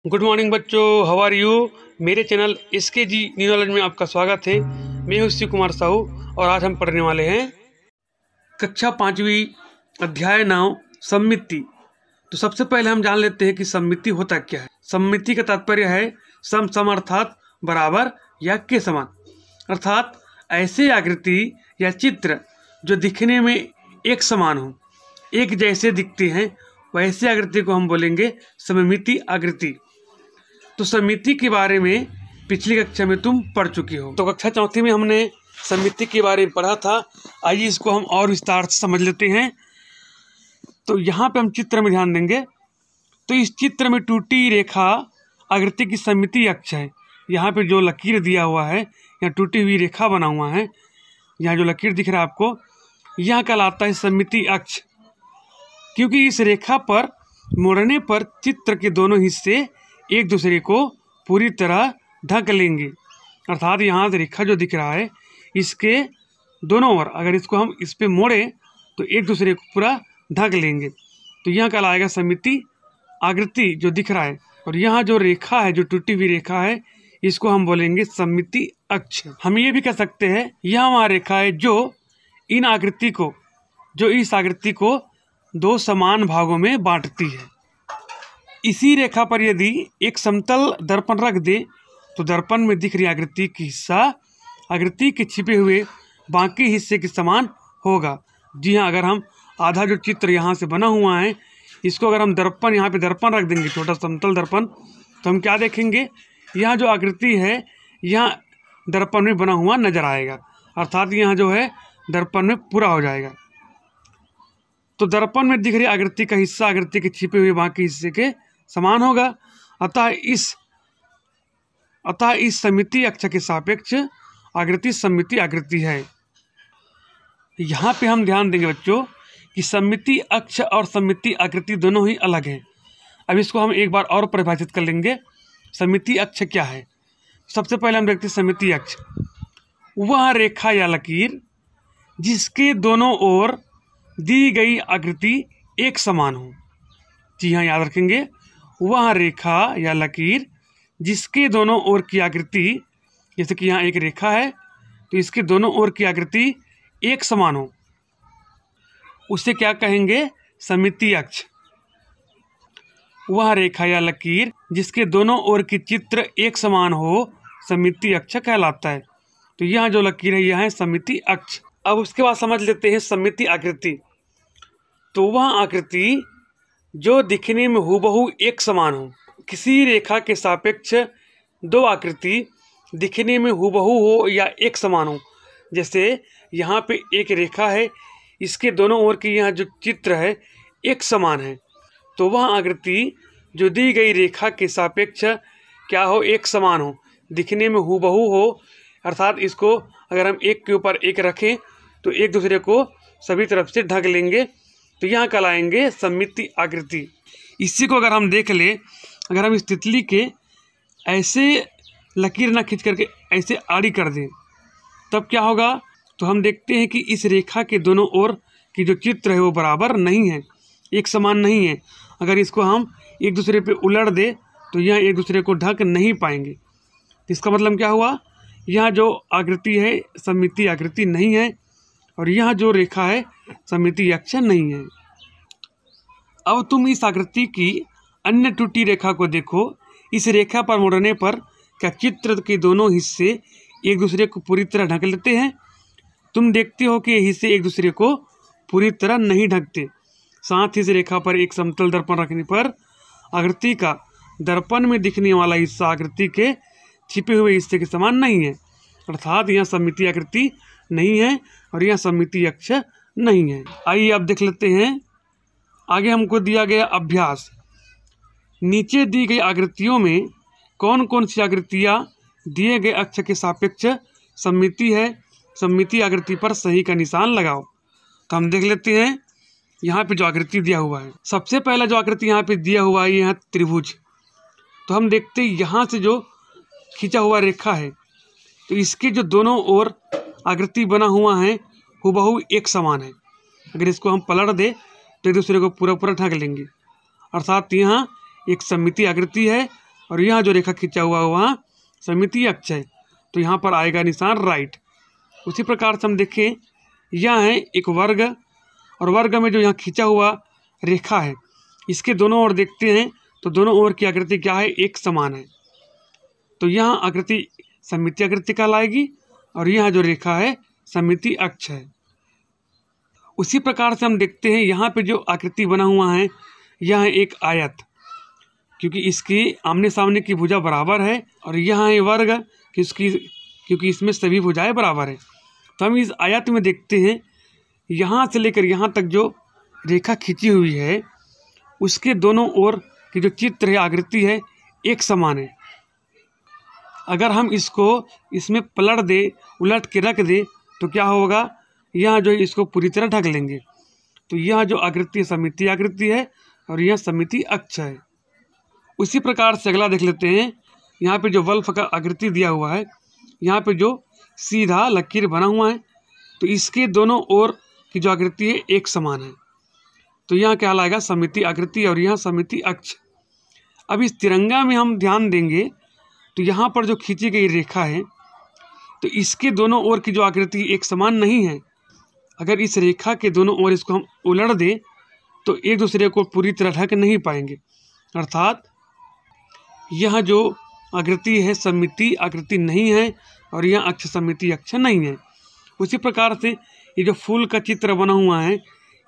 Good morning बच्चों, how are you. मेरे channel SKG new knowledge में आपका स्वागत है। मैं हूं शिव कुमार साहू और आज हम पढ़ने वाले हैं कक्षा 5वीं अध्याय 9 सम्मिति। तो सबसे पहले हम जान लेते हैं कि सम्मिति होता क्या है। सम्मिति का तात्पर्य है सम सम अर्थात बराबर या के समान, अर्थात ऐसे आकृति या चित्र जो दिखने में एक समान हो, एक जैसे दिखते हैं, वैसे आकृति को हम बोलेंगे सममिति आकृति। तो सममिति के बारे में पिछली कक्षा में तुम पढ़ चुकी हो। तो कक्षा 4 में हमने सममिति के बारे में पढ़ा था। आइए इसको हम और विस्तार से समझ लेते हैं। तो यहाँ पे हम चित्र में ध्यान देंगे। तो इस चित्र में टूटी रेखा आकृति की सममिति अक्ष है। यहाँ पे जो लकीर दिया हुआ है, यहाँ टूटी हुई रेखा बना हुआ है, यहाँ जो लकीर दिख रहा है आपको, यह कहलाता है सममिति अक्ष। क्योंकि इस रेखा पर मोड़ने पर चित्र के दोनों हिस्से एक दूसरे को पूरी तरह ढक लेंगे। अर्थात यहाँ से रेखा जो दिख रहा है, इसके दोनों ओर अगर इसको हम इस पे मोड़ें तो एक दूसरे को पूरा ढक लेंगे। तो यह कहलाएगा सममिति आकृति जो दिख रहा है। और यहाँ जो रेखा है, जो टूटी हुई रेखा है, इसको हम बोलेंगे सममिति अक्ष। हम ये भी कह सकते हैं यह वहाँ रेखा है जो इन आकृति को, जो इस आकृति को दो समान भागों में बांटती है। इसी रेखा पर यदि एक समतल दर्पण रख दे तो दर्पण में दिख रही आकृति की हिस्सा आकृति के छिपे हुए बाकी हिस्से के समान होगा। जी हाँ, अगर हम आधा जो चित्र यहाँ से बना हुआ है, इसको अगर हम दर्पण, यहाँ पे दर्पण रख देंगे, छोटा समतल दर्पण, तो हम क्या देखेंगे, यहाँ जो आकृति है यहाँ दर्पण में बना हुआ नजर आएगा। अर्थात यहाँ जो है दर्पण में पूरा हो जाएगा। तो दर्पण में दिख रही आकृति का हिस्सा आकृति के छिपे हुए बाकी हिस्से के समान होगा। अतः इस सममिति अक्ष के सापेक्ष आकृति सममिति आकृति है। यहाँ पे हम ध्यान देंगे बच्चों कि सममिति अक्ष और सममिति आकृति दोनों ही अलग हैं। अब इसको हम एक बार और परिभाषित कर लेंगे। सममिति अक्ष क्या है? सबसे पहले हम देखते हैं सममिति अक्ष, वह रेखा या लकीर जिसके दोनों ओर दी गई आकृति एक समान हो। जी हाँ, याद रखेंगे, वह रेखा या लकीर जिसके दोनों ओर की आकृति, जैसे कि यहाँ एक रेखा है तो इसके दोनों ओर की आकृति एक समान हो, उसे क्या कहेंगे? सममिति अक्ष। वह रेखा या लकीर जिसके दोनों ओर की चित्र एक समान हो, सममिति अक्ष कहलाता है। तो यहाँ जो लकीर है यह है सममिति अक्ष। अब उसके बाद समझ लेते हैं सममिति आकृति। तो वह आकृति जो दिखने में हूबहू एक समान हो। किसी रेखा के सापेक्ष दो आकृति दिखने में हूबहू हो या एक समान हो। जैसे यहाँ पे एक रेखा है, इसके दोनों ओर की यहाँ जो चित्र है एक समान है, तो वह आकृति जो दी गई रेखा के सापेक्ष क्या हो? एक समान हो, दिखने में हूबहू हो। अर्थात इसको अगर हम एक के ऊपर एक रखें तो एक दूसरे को सभी तरफ से ढक लेंगे, तो यहाँ कहलाएंगे सममिति आकृति। इसी को अगर हम देख ले, अगर हम इस तितली के ऐसे लकीर ना खींच करके ऐसे आड़ी कर दें तब क्या होगा? तो हम देखते हैं कि इस रेखा के दोनों ओर की जो चित्र है वो बराबर नहीं है, एक समान नहीं है। अगर इसको हम एक दूसरे पे उलट दे तो यहाँ एक दूसरे को ढक नहीं पाएंगे। तो इसका मतलब क्या हुआ? यहाँ जो आकृति है सममिति आकृति नहीं है और यहाँ जो रेखा है सममिति अक्ष नहीं है। अब तुम इस आकृति की अन्य टूटी रेखा को देखो। इस रेखा पर मोड़ने पर क्या चित्र के दोनों हिस्से एक दूसरे को पूरी तरह ढक लेते हैं? तुम देखते हो कि ये हिस्से एक दूसरे को पूरी तरह नहीं ढकते। साथ ही इस रेखा पर एक समतल दर्पण रखने पर आकृति का दर्पण में दिखने वाला हिस्सा आकृति के छिपे हुए हिस्से के समान नहीं है। अर्थात यहाँ सममिति आकृति नहीं है और यहाँ सममिति अक्ष नहीं है। आइए अब देख लेते हैं आगे हमको दिया गया अभ्यास। नीचे दी गई आकृतियों में कौन कौन सी आकृतियाँ दिए गए अक्ष के सापेक्ष सममिति है? सममिति आकृति पर सही का निशान लगाओ। तो हम देख लेते हैं यहाँ पे जो आकृति दिया हुआ है। सबसे पहला जो आकृति यहाँ पे दिया हुआ है यह है त्रिभुज। तो हम देखते हैं यहाँ से जो खींचा हुआ रेखा है तो इसके जो दोनों ओर आकृति बना हुआ है हूबहू एक समान है। अगर इसको हम पलट दे तो एक दूसरे को पूरा पूरा ढक लेंगे। अर्थात यहाँ एक सममिति आकृति है और यहाँ जो रेखा खींचा हुआ है वहाँ सममितीय अक्ष है, तो यहाँ पर आएगा निशान राइट। उसी प्रकार से हम देखें, यह है एक वर्ग, और वर्ग में जो यहाँ खींचा हुआ रेखा है इसके दोनों ओर देखते हैं तो दोनों ओर की आकृति क्या है, एक समान है, तो यहाँ आकृति सममितीय आकृति कहलाएगी, और यहाँ जो रेखा है सममितीय अक्ष है। उसी प्रकार से हम देखते हैं यहाँ पे जो आकृति बना हुआ है यह है एक आयत, क्योंकि इसकी आमने सामने की भुजा बराबर है, और यहाँ है वर्ग क्योंकि इसमें सभी भुजाएं बराबर है। तो हम इस आयत में देखते हैं यहाँ से लेकर यहाँ तक जो रेखा खींची हुई है उसके दोनों ओर की जो चित्र है, आकृति है, एक समान है। अगर हम इसको इसमें पलट दे, उलट के रख दे तो क्या होगा, यहाँ जो है इसको पूरी तरह ढक लेंगे, तो यह जो आकृति सममितीय आकृति है और यह सममितीय अक्ष है। उसी प्रकार से अगला देख लेते हैं, यहाँ पे जो वल्फ का आकृति दिया हुआ है, यहाँ पे जो सीधा लकीर बना हुआ है तो इसके दोनों ओर की जो आकृति है एक समान है, तो यहाँ क्या लाएगा, सममितीय आकृति और यहाँ सममितीय अक्ष। अब इस तिरंगा में हम ध्यान देंगे तो यहाँ पर जो खींची गई रेखा है तो इसके दोनों ओर की जो आकृति एक समान नहीं है। अगर इस रेखा के दोनों ओर इसको हम उलट दें तो एक दूसरे को पूरी तरह ढक नहीं पाएंगे, अर्थात यह जो आकृति है सममितीय आकृति नहीं है और यह अक्ष सममितीय अक्ष नहीं है। उसी प्रकार से ये जो फूल का चित्र बना हुआ है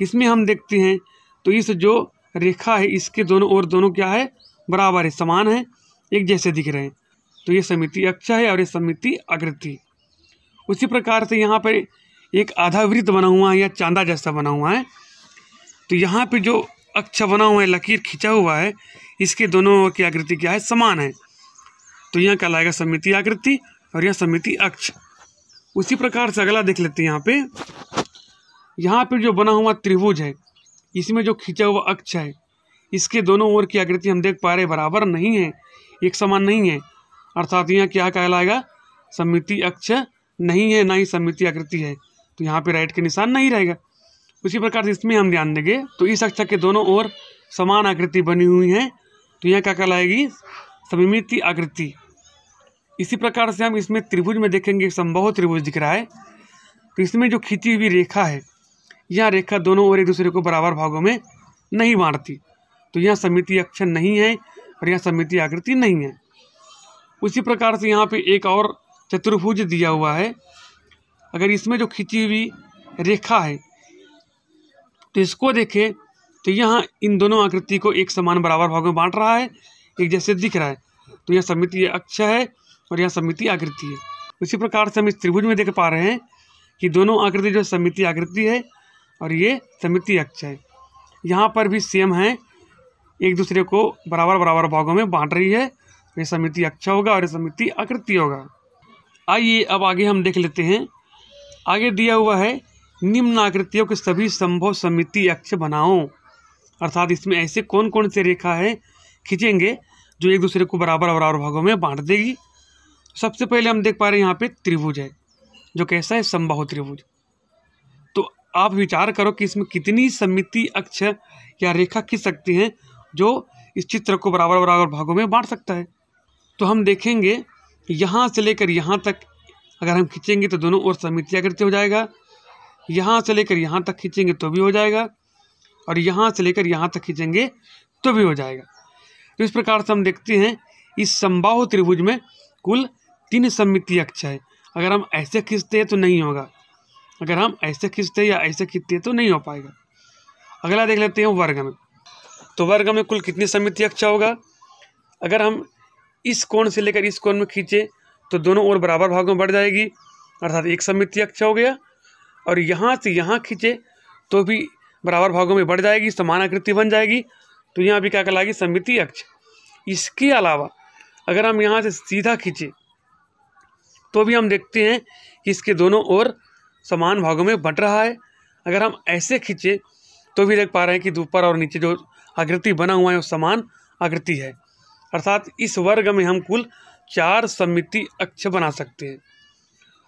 इसमें हम देखते हैं तो इस जो रेखा है इसके दोनों ओर दोनों क्या है, बराबर है, समान है, एक जैसे दिख रहे हैं, तो ये सममितीय अक्ष है और ये सममितीय आकृति। उसी प्रकार से यहाँ पर एक आधा वृत्त बना हुआ है या चांदा जैसा बना हुआ है, तो यहाँ पे जो अक्ष बना हुआ है, लकीर खींचा हुआ है, इसके दोनों ओर की आकृति क्या है, समान है, तो यहाँ कहलाएगा सममितीय आकृति और यह सममितीय अक्ष। उसी प्रकार से अगला देख लेते हैं, यहाँ पे जो बना हुआ त्रिभुज है इसमें जो खींचा हुआ अक्ष है इसके दोनों ओर की आकृति हम देख पा रहे बराबर नहीं है, एक समान नहीं है, अर्थात यहाँ क्या कहलाएगा, सममितीय अक्ष नहीं है, ना ही सममितीय आकृति है, तो यहाँ पे राइट के निशान नहीं रहेगा। उसी प्रकार से इसमें हम ध्यान देंगे तो इस अक्ष के दोनों ओर समान आकृति बनी हुई है, तो यहाँ क्या कहलाएगी, सममितीय आकृति। इसी प्रकार से हम इसमें त्रिभुज में देखेंगे, समबाहु त्रिभुज दिख रहा है, तो इसमें जो खींची हुई रेखा है यह रेखा दोनों ओर एक दूसरे को बराबर भागों में नहीं बांटती, तो यह सममितीय अक्ष नहीं है और यह सममितीय आकृति नहीं है। उसी प्रकार से यहाँ पे एक और चतुर्भुज दिया हुआ है, अगर इसमें जो खींची हुई रेखा है तो इसको देखें तो यहाँ इन दोनों आकृति को एक समान बराबर भागों में बांट रहा है, एक जैसे दिख रहा है, तो यह सममितीय अक्ष है और यह सममितीय आकृति है। उसी प्रकार से हम इस त्रिभुज में देख पा रहे हैं कि दोनों आकृति जो सममितीय आकृति है और ये सममितीय अक्ष है, यहाँ पर भी सेम है, एक दूसरे को बराबर बराबर भागों में बांट रही है, ये सममितीय अक्ष होगा और ये सममितीय आकृति होगा। आइए अब आगे हम देख लेते हैं, आगे दिया हुआ है निम्न आकृतियों के सभी संभव सममितीय अक्ष बनाओ, अर्थात इसमें ऐसे कौन कौन से रेखा है खींचेंगे जो एक दूसरे को बराबर बराबर भागों में बांट देगी। सबसे पहले हम देख पा रहे हैं यहाँ पे त्रिभुज है, जो कैसा है, समबाहु त्रिभुज। तो आप विचार करो कि इसमें कितनी सममितीय अक्ष या रेखा खींच सकती हैं जो इस चित्र को बराबर बराबर भागों में बांट सकता है। तो हम देखेंगे यहाँ से लेकर यहाँ तक अगर हम खींचेंगे तो दोनों ओर सममितीय आकृति हो जाएगा, यहाँ से लेकर यहाँ तक खींचेंगे तो भी हो जाएगा, और यहाँ से लेकर यहाँ तक खींचेंगे तो भी हो जाएगा। तो इस प्रकार से हम देखते हैं इस समबाहु त्रिभुज में कुल 3 सममितीय अक्ष है। अगर हम ऐसे खींचते हैं तो नहीं होगा, अगर हम ऐसे खींचते हैं या ऐसे खींचते हैं तो नहीं हो पाएगा। अगला देख लेते हैं वर्ग में, तो वर्ग में कुल कितनी सममितीय अक्ष होगा। अगर हम इस कोण से लेकर इस कोण में खींचे तो दोनों ओर बराबर भागों में बढ़ जाएगी, अर्थात एक सममितीय अक्ष हो गया, और यहाँ से यहाँ खींचे तो भी बराबर भागों में बढ़ जाएगी, समान आकृति बन जाएगी, तो यहाँ भी क्या कहलाएगी, सममितीय अक्ष। इसके अलावा अगर हम यहाँ से सीधा खींचे तो भी हम देखते हैं कि इसके दोनों ओर समान भागों में बंट रहा है। अगर हम ऐसे खींचे तो भी देख पा रहे हैं कि ऊपर और नीचे जो आकृति बना हुआ है वो समान आकृति है, अर्थात इस वर्ग में हम कुल 4 सममितीय अक्ष बना सकते हैं।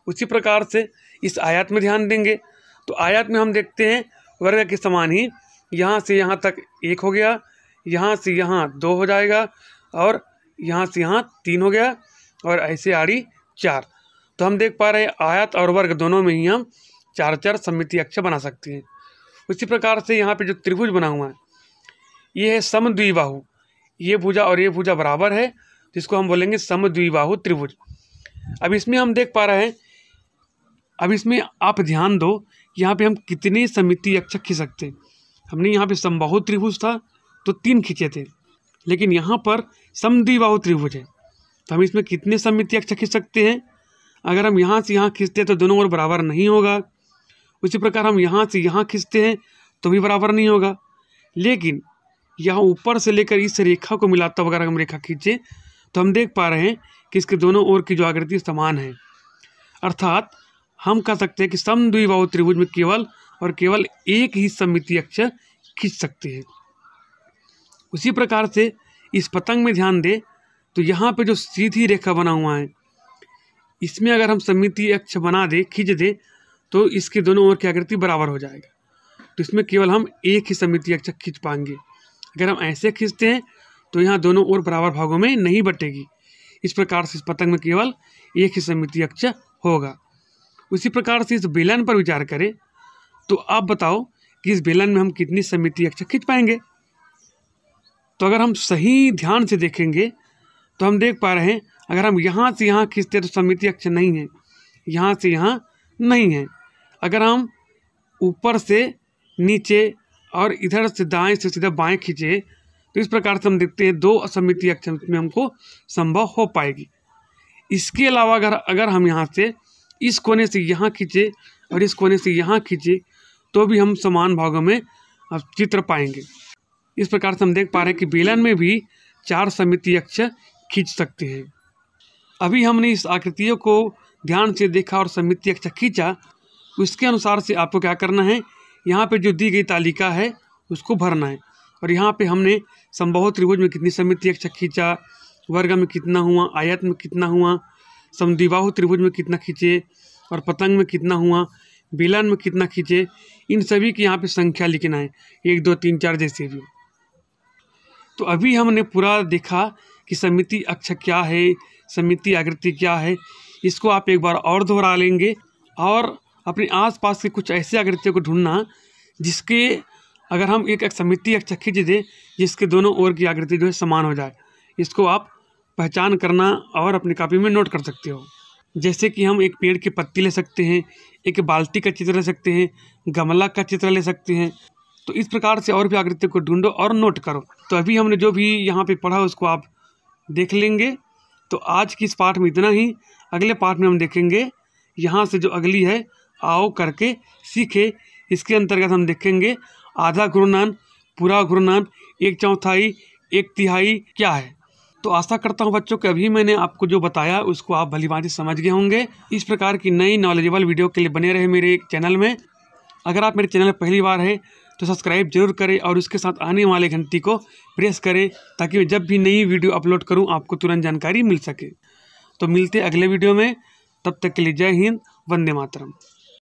उसी प्रकार से इस आयत में ध्यान देंगे तो आयत में हम देखते हैं वर्ग के समान ही यहाँ से यहाँ तक 1 हो गया, यहाँ से यहाँ 2 हो जाएगा, और यहाँ से यहाँ 3 हो गया और ऐसे आड़ी 4। तो हम देख पा रहे हैं आयत और वर्ग दोनों में ही हम 4 सममितीय अक्ष बना सकते हैं। उसी प्रकार से यहाँ पे जो त्रिभुज बना हुआ है ये है समद्विबाहु। ये भुजा और ये भुजा बराबर है, जिसको हम बोलेंगे समद्विबाहु त्रिभुज। अब इसमें हम देख पा रहे हैं, अब इसमें आप ध्यान दो, यहाँ पे हम कितने सममितीय अक्ष खींच सकते हैं। हमने यहाँ पे समबाहु त्रिभुज था तो 3 खींचे थे, लेकिन यहाँ पर समद्विबाहु त्रिभुज है तो हम इसमें कितने सममितीय अक्ष खींच सकते हैं। अगर हम यहाँ से यहाँ खींचते हैं तो दोनों ओर बराबर नहीं होगा। उसी प्रकार हम यहाँ से यहाँ खींचते हैं तो भी बराबर नहीं होगा। लेकिन यहाँ ऊपर से लेकर इस रेखा को मिलाता हुआ अगर हम रेखा खींचे तो हम देख पा रहे हैं कि इसके दोनों ओर की जो आकृति समान है। अर्थात हम कह सकते हैं कि समद्विबाहु त्रिभुज में केवल और केवल एक ही सममितीय अक्ष खींच सकते हैं। उसी प्रकार से इस पतंग में ध्यान दें तो यहाँ पे जो सीधी रेखा बना हुआ है इसमें अगर हम सममितीय अक्ष बना दे, खींच दे, तो इसके दोनों ओर की आकृति बराबर हो जाएगा। तो इसमें केवल हम एक ही सममितीय अक्ष खींच पाएंगे। अगर हम ऐसे खींचते हैं तो यहाँ दोनों ओर बराबर भागों में नहीं बटेगी। इस प्रकार से इस पतंग में केवल एक ही सममितीय अक्ष होगा। उसी प्रकार से इस बेलन पर विचार करें तो आप बताओ कि इस बेलन में हम कितनी सममितीय अक्ष खींच पाएंगे। तो अगर हम सही ध्यान से देखेंगे तो हम देख पा रहे हैं अगर हम यहाँ से यहाँ खींचते तो सममितीय अक्ष नहीं है, यहाँ से यहाँ नहीं है। अगर हम ऊपर से नीचे और इधर से दाएं से सीधा बाएं खींचे तो इस प्रकार से हम देखते हैं 2 असममितीय अक्ष में हमको संभव हो पाएगी। इसके अलावा अगर हम यहाँ से इस कोने से यहाँ खींचे और इस कोने से यहाँ खींचे तो भी हम समान भागों में चित्र पाएंगे। इस प्रकार से हम देख पा रहे हैं कि बेलन में भी 4 सममितीय अक्ष खींच सकते हैं। अभी हमने इस आकृतियों को ध्यान से देखा और सममितीय अक्ष खींचा। उसके अनुसार से आपको क्या करना है, यहाँ पे जो दी गई तालिका है उसको भरना है। और यहाँ पे हमने समबाहु त्रिभुज में कितनी सममितीय अक्ष खींचा, वर्ग में कितना हुआ, आयत में कितना हुआ, समद्विबाहु त्रिभुज में कितना खींचे और पतंग में कितना हुआ, बेलन में कितना खींचे, इन सभी की यहाँ पे संख्या लिखना है, 1 2 3 4 जैसे भी। तो अभी हमने पूरा देखा कि सममितीय अक्ष क्या है, सममितीय आकृति क्या है। इसको आप एक बार और दोहरा लेंगे और अपने आसपास के कुछ ऐसे आकृतियों को ढूंढना जिसके अगर हम एक सममितीय अक्ष खींच दें जिसके दोनों ओर की आकृति जो है समान हो जाए। इसको आप पहचान करना और अपनी कॉपी में नोट कर सकते हो। जैसे कि हम एक पेड़ की पत्ती ले सकते हैं, एक बाल्टी का चित्र ले सकते हैं, गमला का चित्र ले सकते हैं। तो इस प्रकार से और भी आकृतियों को ढूंढो और नोट करो। तो अभी हमने जो भी यहाँ पे पढ़ा उसको आप देख लेंगे। तो आज की इस पाठ में इतना ही। अगले पाठ में हम देखेंगे यहाँ से जो अगली है आओ करके सीखे। इसके अंतर्गत हम देखेंगे आधा घूर्णन, पूरा घूर्णन, 1/4, 1/3 क्या है। तो आशा करता हूँ बच्चों कि अभी मैंने आपको जो बताया उसको आप भलीभांति समझ गए होंगे। इस प्रकार की नई नॉलेजेबल वीडियो के लिए बने रहे मेरे चैनल में। अगर आप मेरे चैनल में पहली बार है तो सब्सक्राइब जरूर करें और उसके साथ आने वाले घंटी को प्रेस करें ताकि मैं जब भी नई वीडियो अपलोड करूं आपको तुरंत जानकारी मिल सके। तो मिलते अगले वीडियो में, तब तक के लिए जय हिंद, वंदे मातरम।